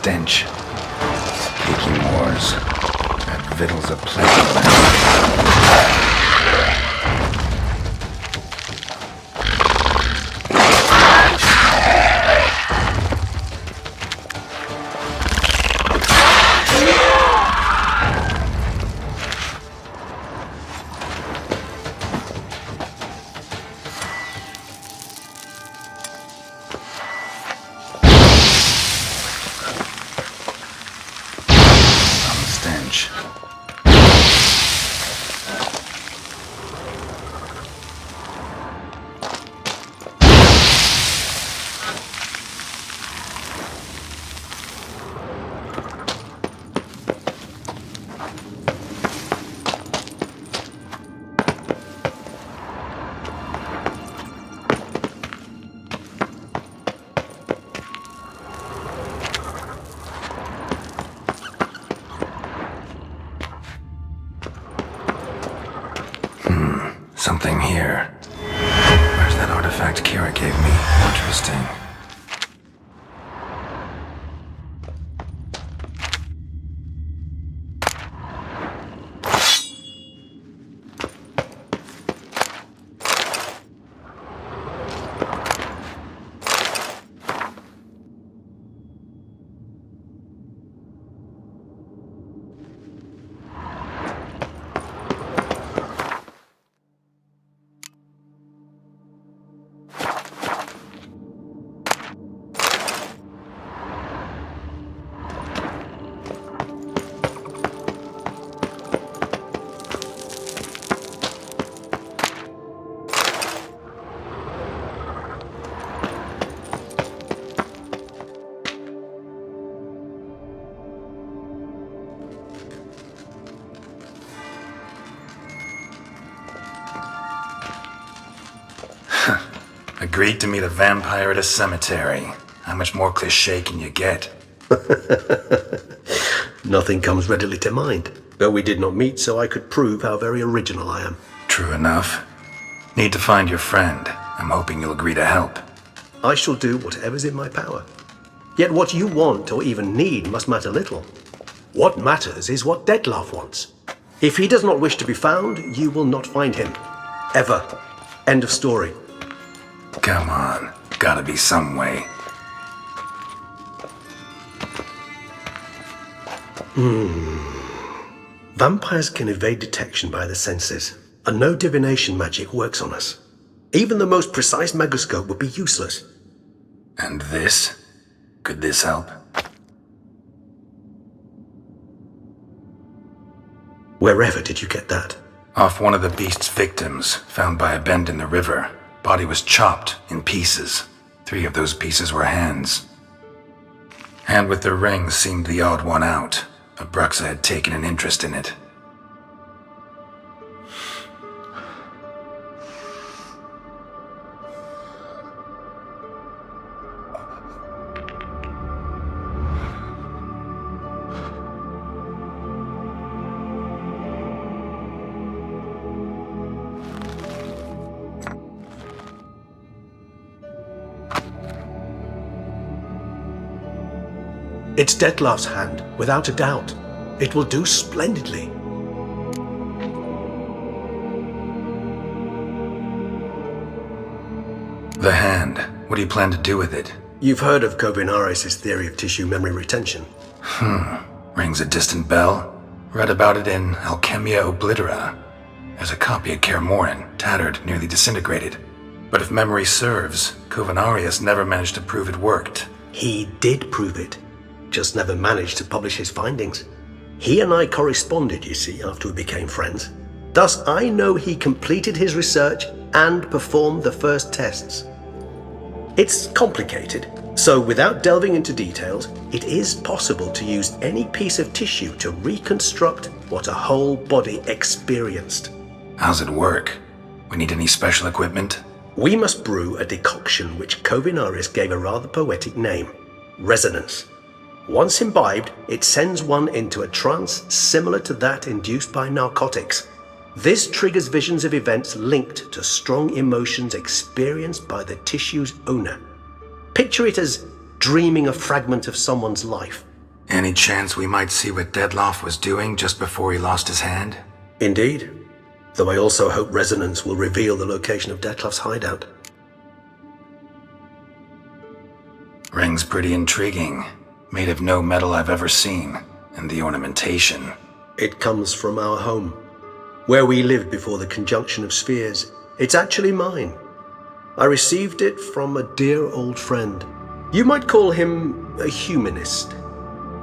stench. Cakey moors. That victuals a pleasant. Something here. Where's that artifact Kira gave me? Interesting. Agreed to meet a vampire at a cemetery. How much more cliché can you get? Nothing comes readily to mind. Though we did not meet so I could prove how very original I am. True enough. Need to find your friend. I'm hoping you'll agree to help. I shall do whatever's in my power. Yet what you want or even need must matter little. What matters is what Dettlaff wants. If he does not wish to be found, you will not find him. Ever. End of story. Come on. Gotta be some way. Vampires can evade detection by the senses, and no divination magic works on us. Even the most precise megoscope would be useless. And this? Could this help? Wherever did you get that? Off one of the beast's victims, found by a bend in the river. Body was chopped in pieces. 3 of those pieces were hands. Hand with the ring seemed the odd one out. Abruxa had taken an interest in it. It's Dettlaff's hand, without a doubt. It will do splendidly. The hand. What do you plan to do with it? You've heard of Kovinaris' theory of tissue memory retention. Rings a distant bell. Read about it in Alchemia Oblitera. There's a copy of Kermorin, tattered, nearly disintegrated. But if memory serves, Kovinaris never managed to prove it worked. He did prove it. Just never managed to publish his findings. He and I corresponded, you see, after we became friends. Thus, I know he completed his research and performed the first tests. It's complicated, so without delving into details, it is possible to use any piece of tissue to reconstruct what a whole body experienced. How's it work? We need any special equipment? We must brew a decoction which Kovinaris gave a rather poetic name, resonance. Once imbibed, it sends one into a trance similar to that induced by narcotics. This triggers visions of events linked to strong emotions experienced by the tissue's owner. Picture it as dreaming a fragment of someone's life, Any chance we might see what Dettlaff was doing just before he lost his hand? Indeed. Though I also hope resonance will reveal the location of Dettlaff's hideout. Ring's pretty intriguing. Made of no metal I've ever seen. And the ornamentation. It comes from our home, where we lived before the conjunction of spheres. It's actually mine. I received it from a dear old friend. You might call him a humanist.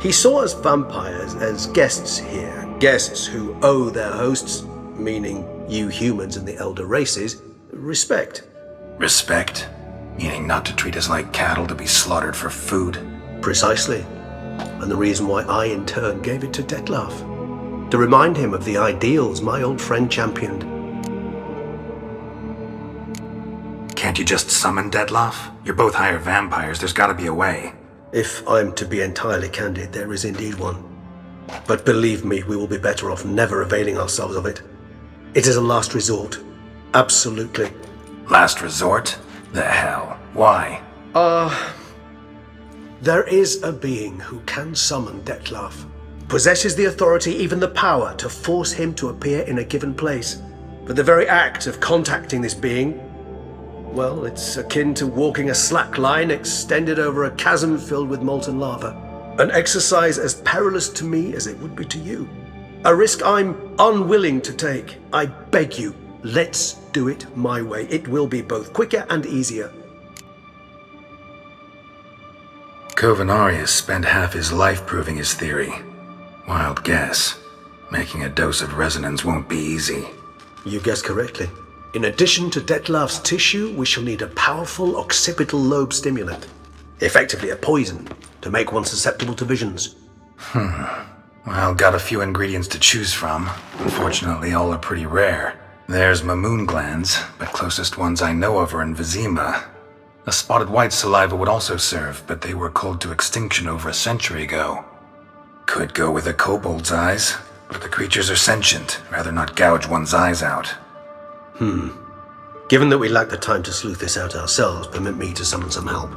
He saw us vampires as guests here, guests who owe their hosts, meaning you humans and the elder races, respect. Respect? Meaning not to treat us like cattle to be slaughtered for food? Precisely. And the reason why I in turn gave it to Dettlaff. To remind him of the ideals my old friend championed. Can't you just summon Dettlaff? You're both higher vampires, there's gotta be a way. If I'm to be entirely candid, there is indeed one. But believe me, we will be better off never availing ourselves of it. It is a last resort. Absolutely. Last resort? The hell? Why? There is a being who can summon Dettlaff. Possesses the authority, even the power, to force him to appear in a given place. But the very act of contacting this being, well, it's akin to walking a slack line extended over a chasm filled with molten lava. An exercise as perilous to me as it would be to you. A risk I'm unwilling to take. I beg you, let's do it my way. It will be both quicker and easier. Covenarius spent half his life proving his theory. Wild guess. Making a dose of resonance won't be easy. You guessed correctly. In addition to Dettlaff's tissue, we shall need a powerful occipital lobe stimulant. Effectively a poison, to make one susceptible to visions. Well, got a few ingredients to choose from. Unfortunately, all are pretty rare. There's Mamoon glands, but closest ones I know of are in Vizima. A spotted wight saliva would also serve, but they were culled to extinction over a century ago. Could go with a kobold's eyes, but the creatures are sentient. Rather not gouge one's eyes out. Given that we lack the time to sleuth this out ourselves, permit me to summon some help.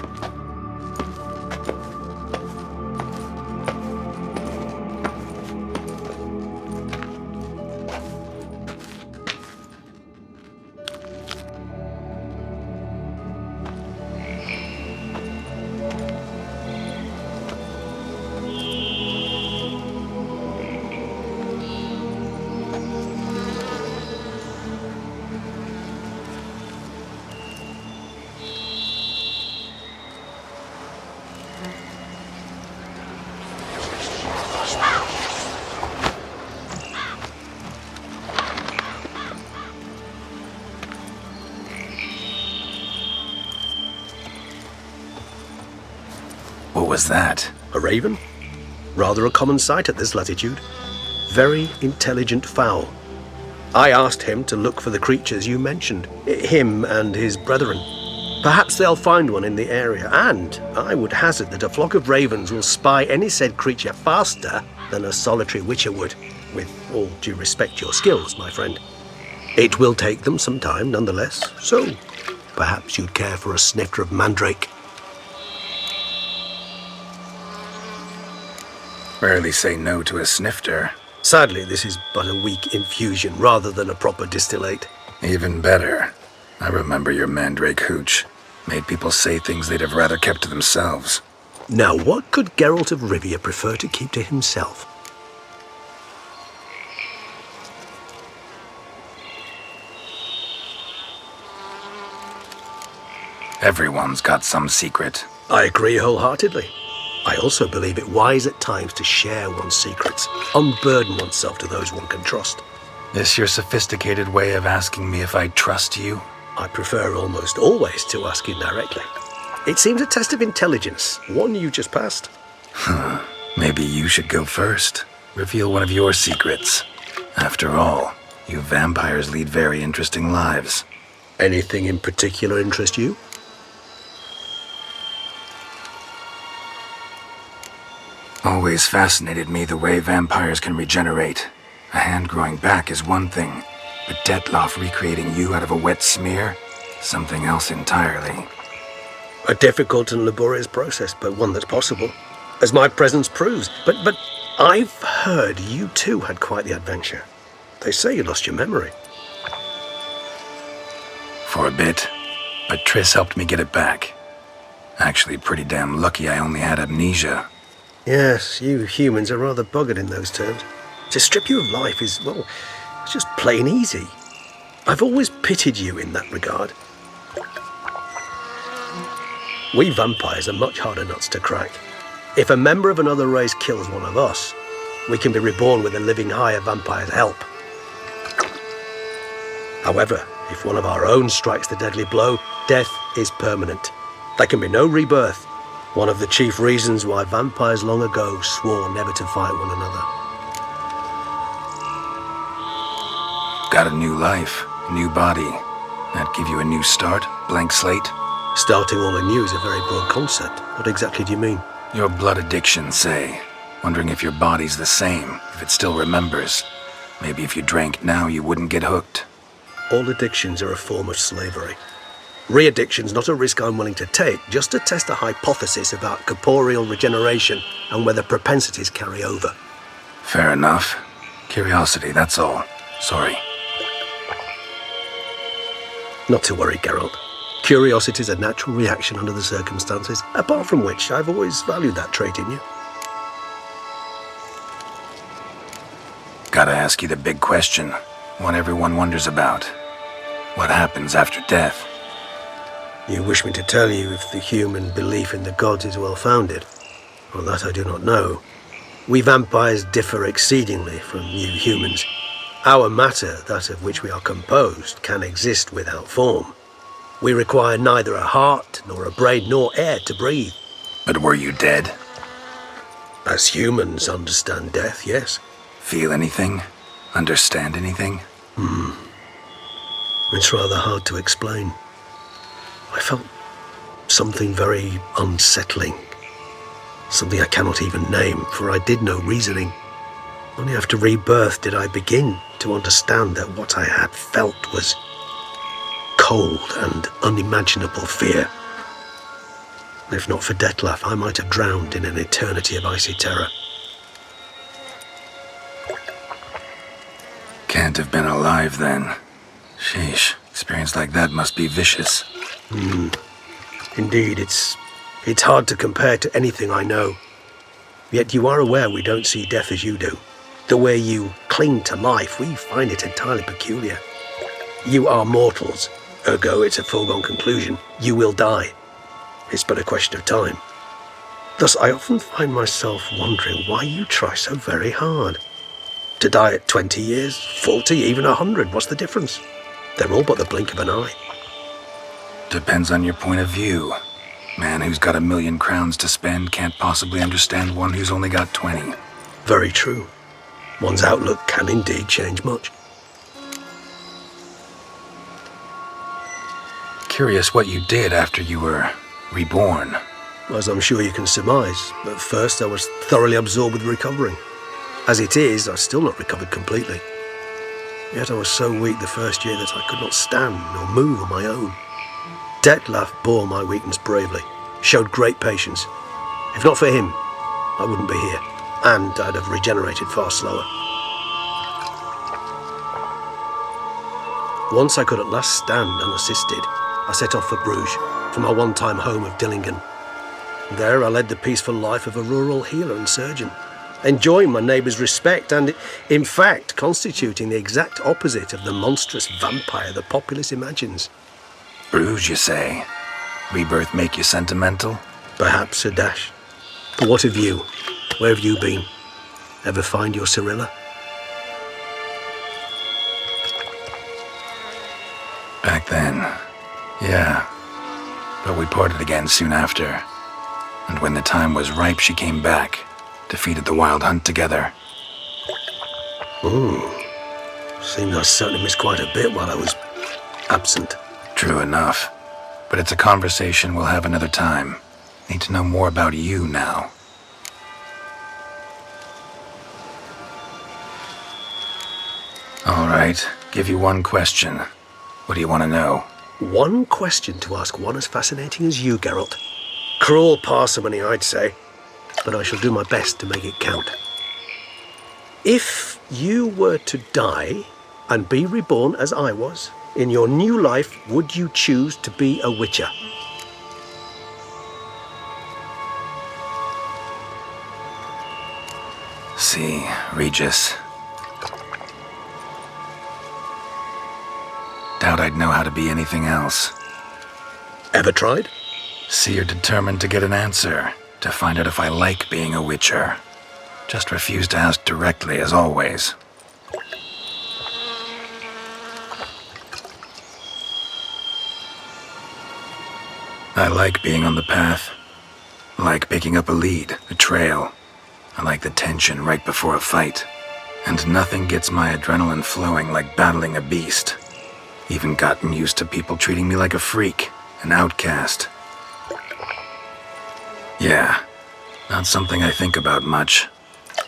What was that? A raven? Rather a common sight at this latitude. Very intelligent fowl. I asked him to look for the creatures you mentioned. Him and his brethren. Perhaps they'll find one in the area, and I would hazard that a flock of ravens will spy any said creature faster than a solitary witcher would. With all due respect to your skills, my friend. It will take them some time, nonetheless, so perhaps you'd care for a snifter of mandrake. Rarely say no to a snifter. Sadly, this is but a weak infusion rather than a proper distillate. Even better. I remember your mandrake hooch. Made people say things they'd have rather kept to themselves. Now, what could Geralt of Rivia prefer to keep to himself? Everyone's got some secret. I agree wholeheartedly. I also believe it wise at times to share one's secrets, unburden oneself to those one can trust. This your sophisticated way of asking me if I trust you? I prefer almost always to ask indirectly. It seems a test of intelligence, one you just passed. Maybe you should go first. Reveal one of your secrets. After all, you vampires lead very interesting lives. Anything in particular interest you? Always fascinated me the way vampires can regenerate. A hand growing back is one thing, but Dettlaff recreating you out of a wet smear? Something else entirely. A difficult and laborious process, but one that's possible. as my presence proves. But I've heard you too had quite the adventure. They say you lost your memory. For a bit, but Triss helped me get it back. Actually, pretty damn lucky I only had amnesia. Yes, you humans are rather buggered in those terms. To strip you of life is, well, it's just plain easy. I've always pitied you in that regard. We vampires are much harder nuts to crack. If a member of another race kills one of us, we can be reborn with a living higher vampire's help. However, if one of our own strikes the deadly blow, death is permanent. There can be no rebirth. One of the chief reasons why vampires long ago swore never to fight one another. Got a new life, a new body. That give you a new start? Blank slate? Starting all anew is a very broad concept. What exactly do you mean? Your blood addiction, say. Wondering if your body's the same, if it still remembers. Maybe if you drank now, you wouldn't get hooked. All addictions are a form of slavery. Re-addiction's not a risk I'm willing to take, just to test a hypothesis about corporeal regeneration and whether propensities carry over. Fair enough. Curiosity, that's all. Sorry. Not to worry, Geralt. Curiosity is a natural reaction under the circumstances, apart from which I've always valued that trait in you. Gotta ask you the big question, one everyone wonders about. What happens after death? You wish me to tell you if the human belief in the gods is well-founded? Well, that I do not know. We vampires differ exceedingly from you humans. Our matter, that of which we are composed, can exist without form. We require neither a heart, nor a brain, nor air to breathe. But were you dead? As humans understand death, yes. Feel anything? Understand anything? It's rather hard to explain. I felt something very unsettling. Something I cannot even name, for I did no reasoning. Only after rebirth did I begin to understand that what I had felt was cold and unimaginable fear. If not for Dettlaff, I might have drowned in an eternity of icy terror. Can't have been alive then. Sheesh, experience like that must be vicious. Indeed, it's hard to compare to anything I know. Yet you are aware we don't see death as you do. The way you cling to life, we find it entirely peculiar. You are mortals, ergo it's a foregone conclusion. You will die. It's but a question of time. Thus, I often find myself wondering why you try so very hard. To die at 20 years, 40, even 100, what's the difference? They're all but the blink of an eye. Depends on your point of view. Man who's got 1,000,000 crowns to spend can't possibly understand one who's only got 20. Very true. One's outlook can indeed change much. Curious what you did after you were reborn. As I'm sure you can surmise, at first I was thoroughly absorbed with recovering. As it is, I've still not recovered completely. Yet I was so weak the first year that I could not stand nor move on my own. Dettlaff bore my weakness bravely, showed great patience. If not for him, I wouldn't be here, and I'd have regenerated far slower. Once I could at last stand unassisted, I set off for Bruges, from my one-time home of Dillingen. There I led the peaceful life of a rural healer and surgeon, enjoying my neighbours' respect and, in fact, constituting the exact opposite of the monstrous vampire the populace imagines. Bruges, you say? Rebirth make you sentimental? Perhaps a dash. But what of you? Where have you been? Ever find your Cyrilla? Back then, yeah. But we parted again soon after. And when the time was ripe, she came back. Defeated the wild hunt together. Seems I certainly missed quite a bit while I was absent. True enough. But it's a conversation we'll have another time. Need to know more about you now. All right, give you one question. What do you want to know? One question to ask one as fascinating as you, Geralt. Cruel parsimony, I'd say. but I shall do my best to make it count. If you were to die and be reborn as I was, in your new life, would you choose to be a witcher? See, Regis. Doubt I'd know how to be anything else. Ever tried? See, you're determined to get an answer, to find out if I like being a witcher. Just refuse to ask directly, as always. I like being on the path. I like picking up a lead, a trail. I like the tension right before a fight. And nothing gets my adrenaline flowing like battling a beast. Even gotten used to people treating me like a freak, an outcast. Yeah, not something I think about much,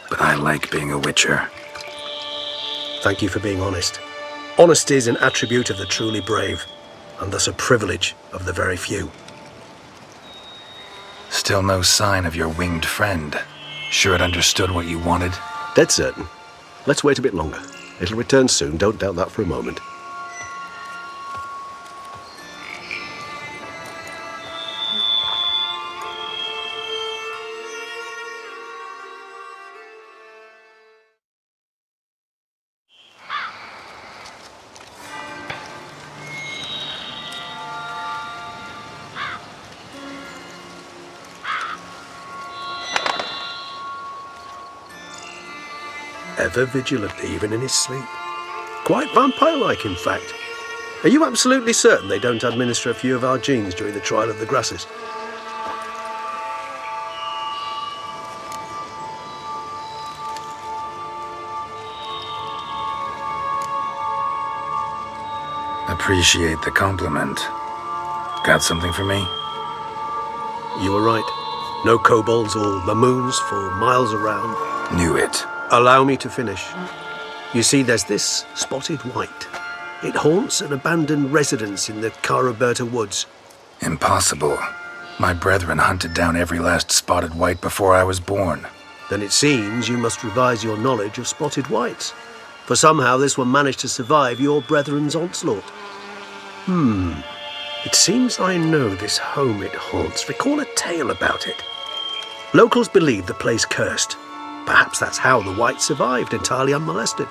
but I like being a witcher. Thank you for being honest. Honesty is an attribute of the truly brave, and thus a privilege of the very few. Still no sign of your winged friend. Sure it understood what you wanted? Dead certain. Let's wait a bit longer. It'll return soon, don't doubt that for a moment. Ever vigilant, even in his sleep. Quite vampire-like, in fact. Are you absolutely certain they don't administer a few of our genes during the trial of the grasses? Appreciate the compliment. Got something for me? You were right. No kobolds or mamoons for miles around. Knew it. Allow me to finish. You see, there's this spotted wight. It haunts an abandoned residence in the Caraberta woods. Impossible. My brethren hunted down every last spotted wight before I was born. Then it seems you must revise your knowledge of spotted wights. For somehow this one managed to survive your brethren's onslaught. It seems I know this home it haunts. Recall a tale about it. Locals believe the place cursed. Perhaps that's how the wight survived, entirely unmolested.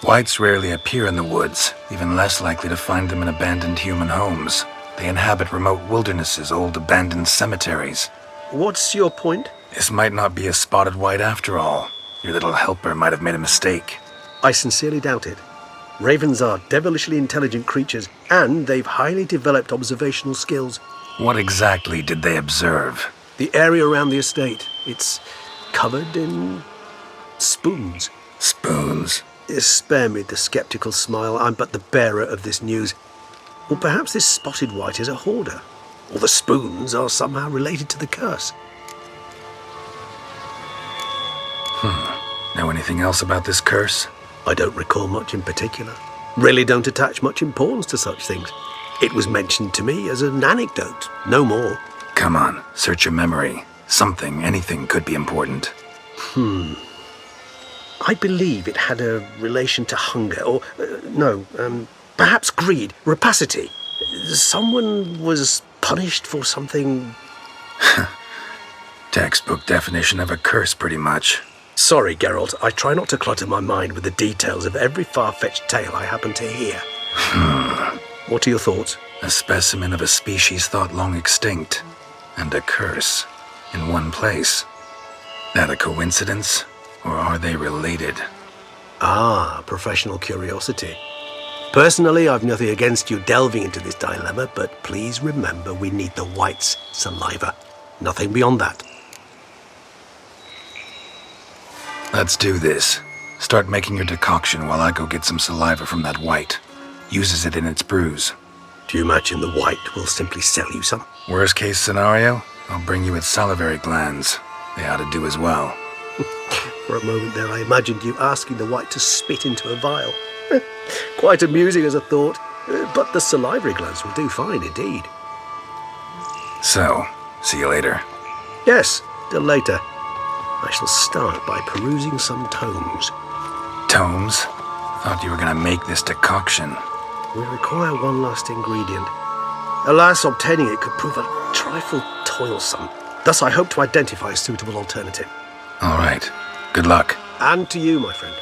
Wights rarely appear in the woods, even less likely to find them in abandoned human homes. They inhabit remote wildernesses, old abandoned cemeteries. What's your point? This might not be a spotted wight after all. Your little helper might have made a mistake. I sincerely doubt it. Ravens are devilishly intelligent creatures, and they've highly developed observational skills. What exactly did they observe? The area around the estate, it's covered in spoons. Spoons? Spare me the skeptical smile. I'm but the bearer of this news. Or perhaps this spotted wight is a hoarder. Or the spoons are somehow related to the curse. Know anything else about this curse? I don't recall much in particular. Really don't attach much importance to such things. It was mentioned to me as an anecdote, no more. Come on, search your memory. Something, anything could be important. I believe it had a relation to hunger, or, perhaps greed, rapacity. Someone was punished for something... Textbook definition of a curse, pretty much. Sorry, Geralt, I try not to clutter my mind with the details of every far-fetched tale I happen to hear. What are your thoughts? A specimen of a species thought long extinct, and a curse, in one place. That a coincidence, or are they related? Ah, professional curiosity. Personally, I've nothing against you delving into this dilemma, but please remember we need the wight's saliva. Nothing beyond that. Let's do this. Start making your decoction while I go get some saliva from that wight. Uses it in its brews. Do you imagine the wight will simply sell you some? Worst case scenario, I'll bring you its salivary glands. They ought to do as well. For a moment there, I imagined you asking the wight to spit into a vial. Quite amusing as a thought, but the salivary glands will do fine indeed. So, see you later. Yes, till later. I shall start by perusing some tomes. Tomes? Thought you were gonna make this decoction. We require one last ingredient. Alas, obtaining it could prove a trifle toilsome. Thus, I hope to identify a suitable alternative. All right. Good luck. And to you, my friend.